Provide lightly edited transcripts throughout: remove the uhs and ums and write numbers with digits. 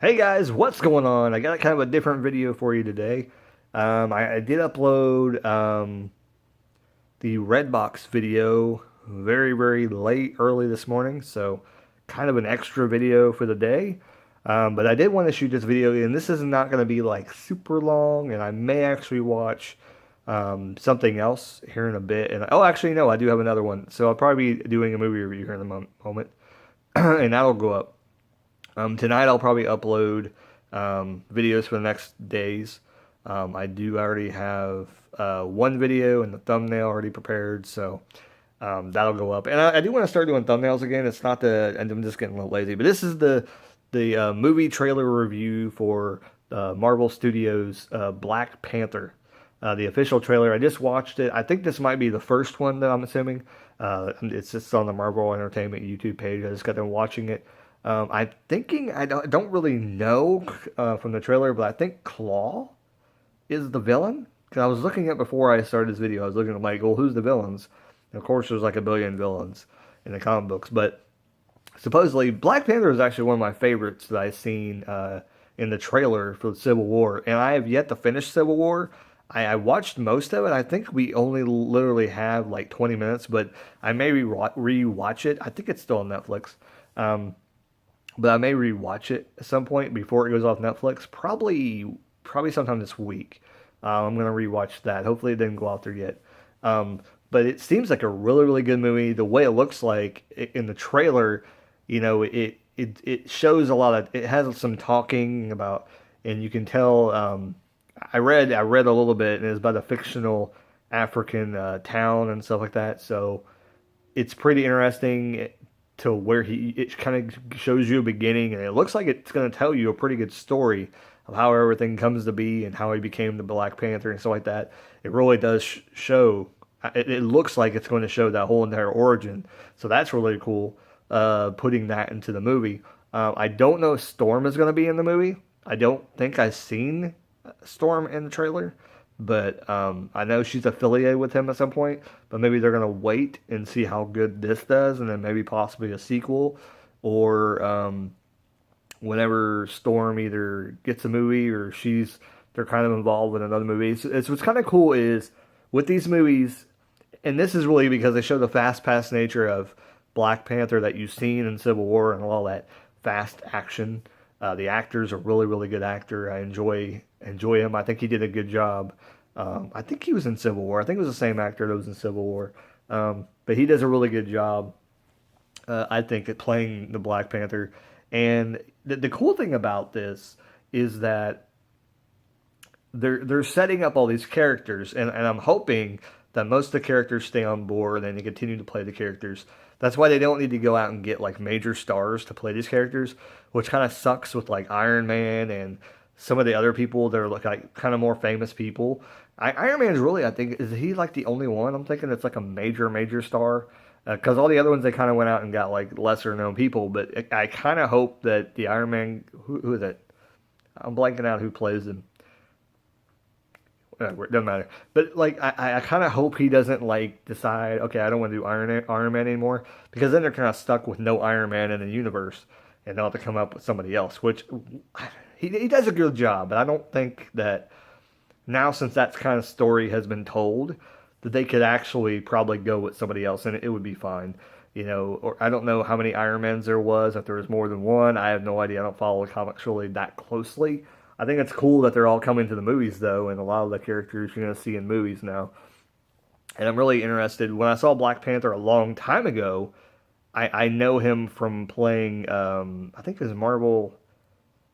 Hey guys, what's going on? I got kind of a different video for you today. I did upload the Redbox video very late, early this morning, so kind of an extra video for the day. But I did want to shoot this video, and this is not going to be like super long, and I may actually watch something else here in a bit. And oh, actually, no, I do have another one, so I'll probably be doing a movie review here in a moment, and that'll go up. Tonight I'll probably upload videos for the next days. I do already have one video and the thumbnail already prepared, so that'll go up. And I do want to start doing thumbnails again. It's not and I'm just getting a little lazy, but this is the movie trailer review for Marvel Studios' Black Panther. The official trailer. I just watched it. I think this might be the first one that I'm assuming. It's just on the Marvel Entertainment YouTube page. I just got done watching it. I'm thinking, I don't really know from the trailer, but I think Claw is the villain. Because I was looking at before I started this video, I was looking at like, well, who's the villains? And of course, there's like a billion villains in the comic books. But supposedly, Black Panther is actually one of my favorites that I've seen in the trailer for the Civil War. And I have yet to finish Civil War. I watched most of it. I think we only literally have like 20 minutes, but I may re-watch it. I think it's still on Netflix. But I may rewatch it at some point before it goes off Netflix. Probably sometime this week. I'm gonna rewatch that. Hopefully it didn't go out there yet. But it seems like a really good movie. The way it looks like in the trailer, it shows a lot of. It has some talking about, and you can tell. I read a little bit, and it's about a fictional African town and stuff like that. So it's pretty interesting to where it kind of shows you a beginning, and it looks like it's going to tell you a pretty good story of how everything comes to be and how he became the Black Panther and stuff like that. It really does show. It looks like it's going to show that whole entire origin. So that's really cool. Putting that into the movie. I don't know if Storm is going to be in the movie. I don't think I've seen Storm in the trailer, but I know she's affiliated with him at some point. But maybe they're gonna wait and see how good this does, and then maybe possibly a sequel, or whenever Storm either gets a movie or they're kind of involved in another movie. It's what's kind of cool is with these movies, and this is really because they show the fast-paced nature of Black Panther that you've seen in Civil War and all that fast action. The actor's a really good actor. I enjoy him. I think he did a good job. I think he was in Civil War. I think it was the same actor that was in Civil War. But he does a really good job, I think, at playing the Black Panther. And the cool thing about this is that they're setting up all these characters, and I'm hoping that most of the characters stay on board and they continue to play the characters. That's why they don't need to go out and get like major stars to play these characters, which kind of sucks with like Iron Man and some of the other people that are like kind of more famous people. Iron Man is really, I think, is he like the only one? I'm thinking it's like a major star, because all the other ones they kind of went out and got like lesser known people. But I kind of hope that the Iron Man, who is it? I'm blanking out who plays him. Whatever, it doesn't matter. But like, I kind of hope he doesn't like decide, okay, I don't want to do Iron Man anymore, because then they're kind of stuck with no Iron Man in the universe, and they'll have to come up with somebody else. Which he does a good job, but I don't think that now, since that kind of story has been told, that they could actually probably go with somebody else, and it would be fine. Or I don't know how many Iron Mans there was. If there was more than one, I have no idea. I don't follow the comics really that closely. I think it's cool that they're all coming to the movies, though, and a lot of the characters you're going to see in movies now. And I'm really interested. When I saw Black Panther a long time ago, I know him from playing, I think it was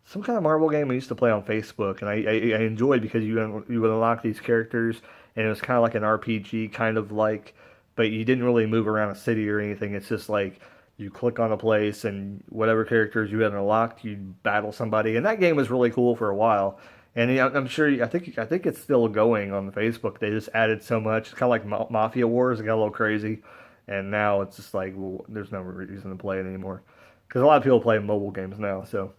some kind of Marvel game I used to play on Facebook, and I enjoyed because you would unlock these characters, and it was kind of like an RPG, kind of like, but you didn't really move around a city or anything. It's just like, you click on a place, and whatever characters you had unlocked, you battle somebody. And that game was really cool for a while. And I'm sure, I think it's still going on Facebook. They just added so much. It's kind of like Mafia Wars. It got a little crazy. And now it's just like, well, there's no reason to play it anymore. Because a lot of people play mobile games now. So,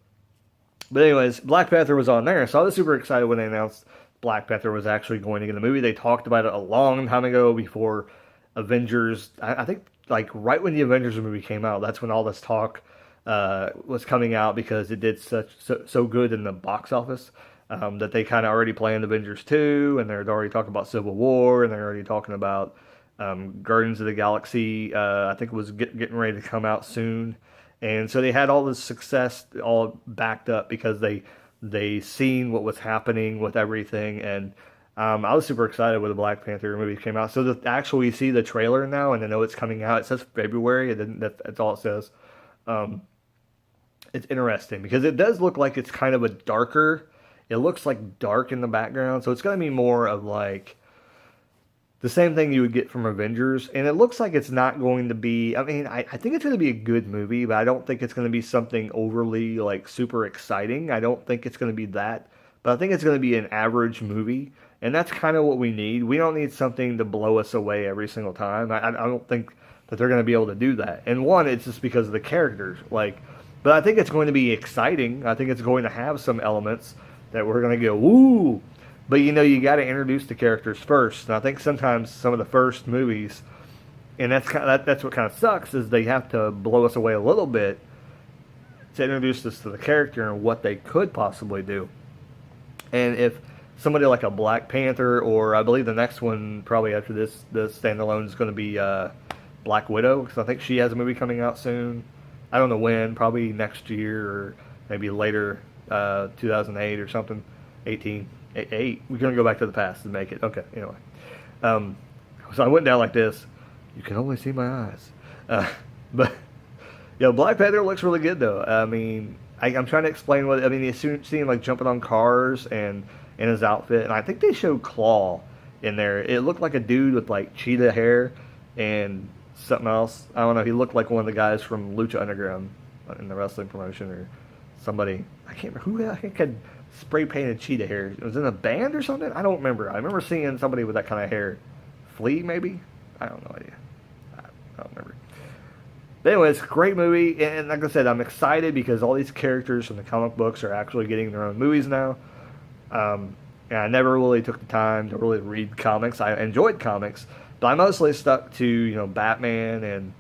but anyways, Black Panther was on there. So I was super excited when they announced Black Panther was actually going to get a movie. They talked about it a long time ago before Avengers. I think like right when the Avengers movie came out, that's when all this talk was coming out because it did so good in the box office, that they kind of already planned Avengers 2, and they're already talking about Civil War, and they're already talking about Guardians of the Galaxy. I think it was getting ready to come out soon, and so they had all this success all backed up because they seen what was happening with everything, and I was super excited when the Black Panther movie came out. So actually, you see the trailer now, and I know it's coming out. It says February, and then that's all it says. Um, it's interesting because it does look like it's kind of a darker. It looks like dark in the background, so it's going to be more of like the same thing you would get from Avengers. And it looks like it's not going to be. I mean, I think it's going to be a good movie, but I don't think it's going to be something overly like super exciting. I don't think it's going to be that, but I think it's going to be an average movie, and that's kind of what we need. We don't need something to blow us away every single time. I don't think that they're going to be able to do that. And one, it's just because of the characters, like. But I think it's going to be exciting. I think it's going to have some elements that we're going to go, woo! But you know, you got to introduce the characters first. And I think sometimes some of the first movies, and that's what kind of sucks, is they have to blow us away a little bit to introduce us to the character and what they could possibly do. And if somebody like a Black Panther, or I believe the next one probably after this standalone is going to be Black Widow, because I think she has a movie coming out soon. I don't know when, probably next year or maybe later, 2008 or something, 18, 8. We're going to go back to the past and make it. Okay, anyway. So I went down like this. You can only see my eyes. But, yeah, Black Panther looks really good, though. I mean, I'm trying to explain what, I mean, you see him, like, jumping on cars and in his outfit. And I think they showed Claw in there. It looked like a dude with, like, cheetah hair and something else. I don't know. He looked like one of the guys from Lucha Underground in the wrestling promotion, or somebody. I can't remember who I think had spray painted cheetah hair. It was in a band or something. I don't remember. I remember seeing somebody with that kind of hair. Flea, maybe. I don't know idea. I don't remember. But anyways, great movie, and like I said, I'm excited because all these characters from the comic books are actually getting their own movies now. And I never really took the time to really read comics. I enjoyed comics, but I mostly stuck to, Batman,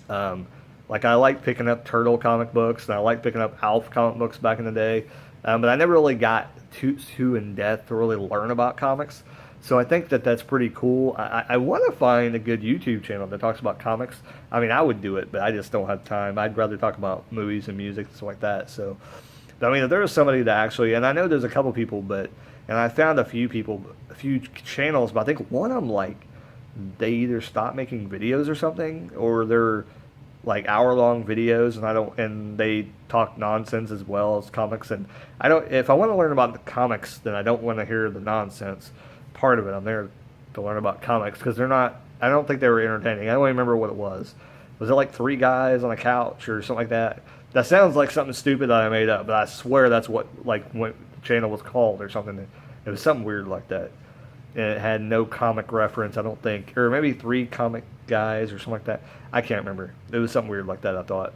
and like I like picking up Turtle comic books, and I like picking up Alf comic books back in the day. But I never really got too in depth to really learn about comics. So I think that that's pretty cool. I want to find a good YouTube channel that talks about comics. I mean, I would do it, but I just don't have time. I'd rather talk about movies and music and stuff like that. So, but I mean, if there was somebody that actually, and I know there's a couple people, and I found a few channels, but I think one of them, like, they either stop making videos or something, or they're like hour-long videos, and they talk nonsense as well as comics. And if I want to learn about the comics, then I don't want to hear the nonsense part of it. I'm there to learn about comics because I don't think they were entertaining. I don't even remember what it was. Was it like 3 guys on a couch or something like that? That sounds like something stupid that I made up, but I swear that's what the channel was called or something. It was something weird like that. And it had no comic reference, I don't think. Or maybe 3 comic guys or something like that. I can't remember. It was something weird like that, I thought.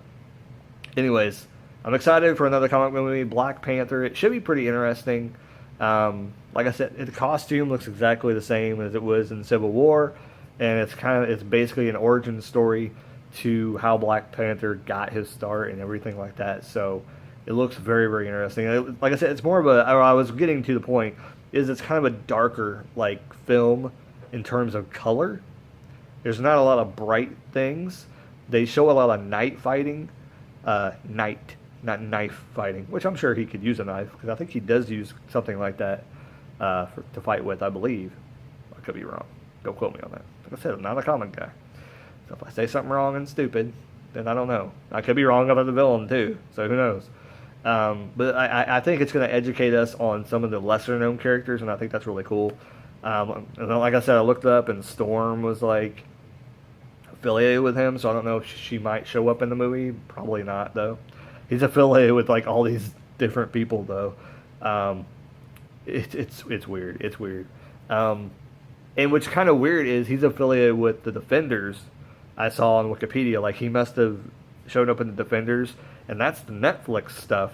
Anyways, I'm excited for another comic movie, Black Panther. It should be pretty interesting. Like I said, the costume looks exactly the same as it was in Civil War. And it's basically an origin story to how Black Panther got his start and everything like that. So it looks very, very interesting. Like I said, it's more of I was getting to the point, is it's kind of a darker like film in terms of color. There's not a lot of bright things. They show a lot of night fighting. Night, not knife fighting, which I'm sure he could use a knife, because I think he does use something like that to fight with, I believe. I could be wrong. Don't quote me on that. Like I said, I'm not a comic guy. So if I say something wrong and stupid, then I don't know. I could be wrong about the villain too, so who knows. But I think it's going to educate us on some of the lesser known characters, and I think that's really cool. And like I said, I looked up, and Storm was like affiliated with him, so I don't know if she might show up in the movie. Probably not, though. He's affiliated with like all these different people, though. It's weird. It's weird. And what's kind of weird is he's affiliated with the Defenders. I saw on Wikipedia, like he must have showed up in the Defenders, and that's the Netflix stuff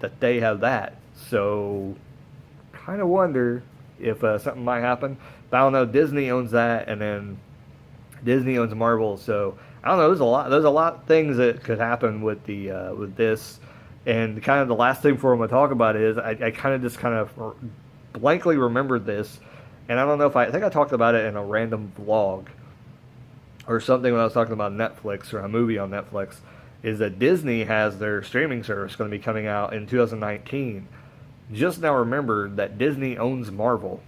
that they have that. So, kind of wonder if something might happen. But I don't know. Disney owns that, and then Disney owns Marvel, so I don't know. There's a lot of things that could happen with this, and kind of the last thing for him to talk about is I kind of just kind of blankly remembered this, and I don't know if I think I talked about it in a random vlog or something when I was talking about Netflix or a movie on Netflix. Is that Disney has their streaming service going to be coming out in 2019. Just now remembered that Disney owns Marvel.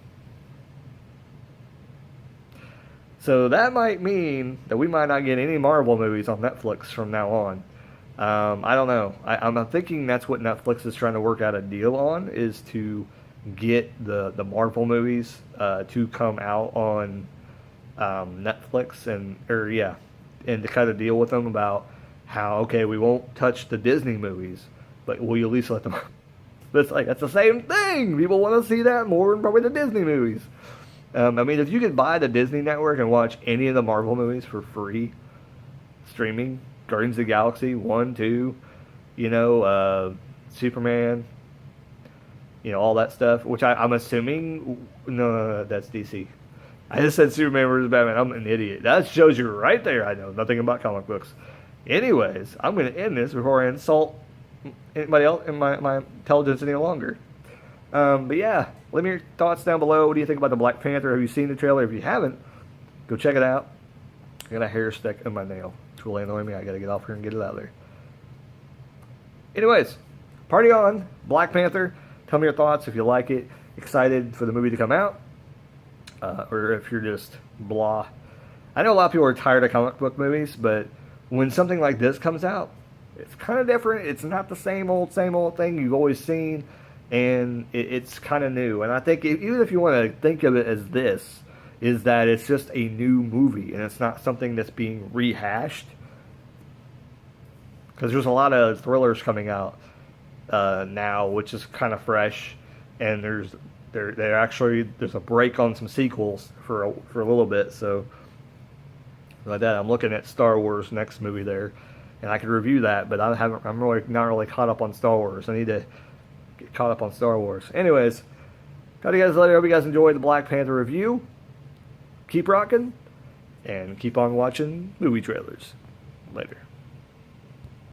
So that might mean that we might not get any Marvel movies on Netflix from now on. I don't know. I'm thinking that's what Netflix is trying to work out a deal on, is to get the Marvel movies to come out on Netflix and to kind of deal with them about how, okay, we won't touch the Disney movies, but will you at least let them? But it's like, that's the same thing. People want to see that more than probably the Disney movies. I mean, if you could buy the Disney Network and watch any of the Marvel movies for free, streaming, Guardians of the Galaxy 1, 2, Superman, all that stuff, which I'm assuming, no, that's DC. I just said Superman versus Batman. I'm an idiot. That shows you right there I know nothing about comic books. Anyways, I'm going to end this before I insult anybody else in my intelligence any longer. But yeah, let me know your thoughts down below. What do you think about the Black Panther? Have you seen the trailer? If you haven't, go check it out. I got a hair stuck in my nail. It's really annoying me. I got to get off here and get it out of there. Anyways, party on. Black Panther. Tell me your thoughts if you like it. Excited for the movie to come out. Or if you're just blah. I know a lot of people are tired of comic book movies, but when something like this comes out, it's kind of different. It's not the same old thing you've always seen, and it's kind of new. And I think even if you want to think of it as this, is that it's just a new movie, and it's not something that's being rehashed. Because there's a lot of thrillers coming out now, which is kind of fresh, and there's a break on some sequels for a little bit, so. Like that, I'm looking at Star Wars next movie there, and I could review that, but I'm really not really caught up on Star Wars. I need to get caught up on Star Wars. Anyways, talk to you guys later. Hope you guys enjoyed the Black Panther review. Keep rocking, and keep on watching movie trailers. Later.